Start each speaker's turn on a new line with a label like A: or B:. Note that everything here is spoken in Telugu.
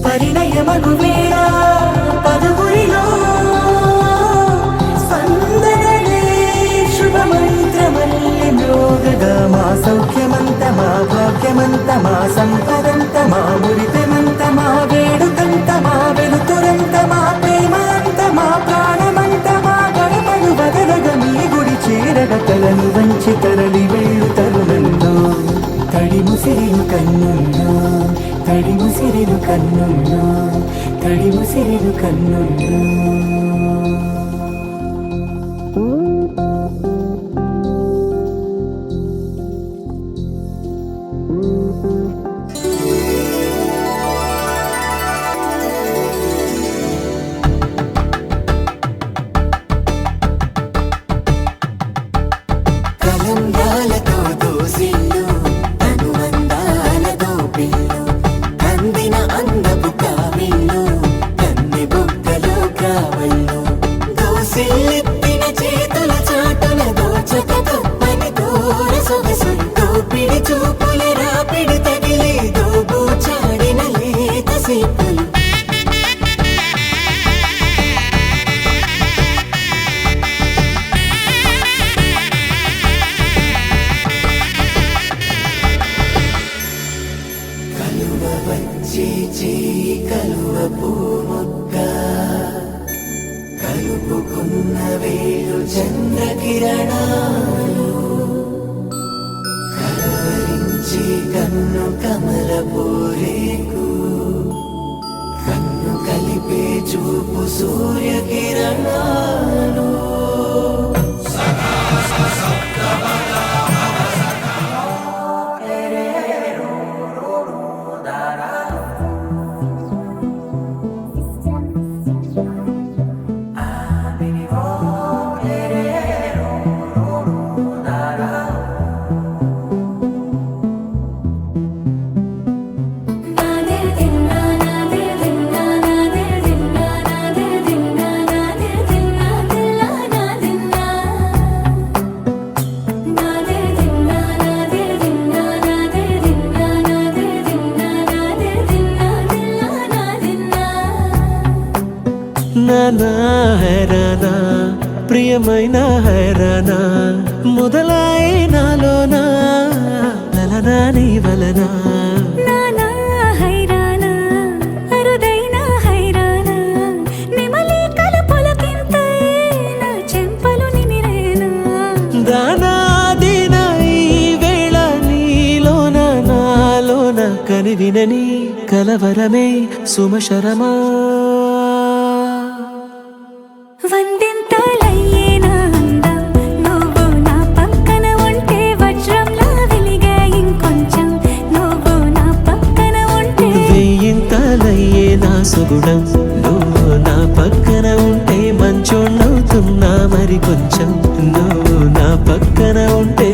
A: పరిణయమగువేళ పదవురిలో స్పందనలే శుభమంత్రమల్లి మ్రోగగా మా సౌఖ్యమంత మా భాగ్యమంత మా సంపదంత మా మురితమంత మా వేడుకంత మా వెలుతురంత మా ప్రేమంత మా ప్రాణమంత మా గడపను బదలగ మీ గుడి చేరగ తలను వంచి తరలి వెళ్ళు తరుణంలో తడి ముసిరిను కన్నుల్లో తడి ముసిరిను కన్నుల్లో తడి ముసిరిను కన్నుల్లో కలంగాలతో దోసిళ్ళు అనుబంధాలతో పిల్లు అందిన అందపు కావిళ్ళు కన్నె బొక్కలో కావళ్ళు దోసిళ్ళెత్తిన చేతుల చాటున దోచక తప్పని దూర సొగసుంటూ పిడి చూపుల రాపిడి తగిలి దోబూచాడిన లేత సీపులు కలువ పూముక్క కలుపుకున్న వేలు చంద్రకిరణాలు కలవరించి కన్ను కమల పూరేకు కన్ను కలిపే చూపు సూర్యకిరణాలు
B: నానా హైరానా ప్రియమైన హైరానా మొదలాయి నాలోనా లలనా నీ వలనా
C: నానా హైరానా అరుదైన హైరానా నిమలి కలుపులకింతై నా చెంపలు నిమిరేనా
B: దానా దీనా ఈ వేళ నీలోన నాలోన కనివినని కలవరమే సుమశరమా
C: వందింతలయ్యేనా అందం నువ్వు నా పక్కన ఉంటే వజ్రంలా వెలిగే ఇంకొంచెం నువ్వు నా పక్కన ఉంటే
B: వెయ్యింతలయ్యే నా సుగుణం నువ్వు నా పక్కన ఉంటే మంచోణ్ణవుతున్నా మరి కొంచెం నువ్వు నా పక్కన ఉంటే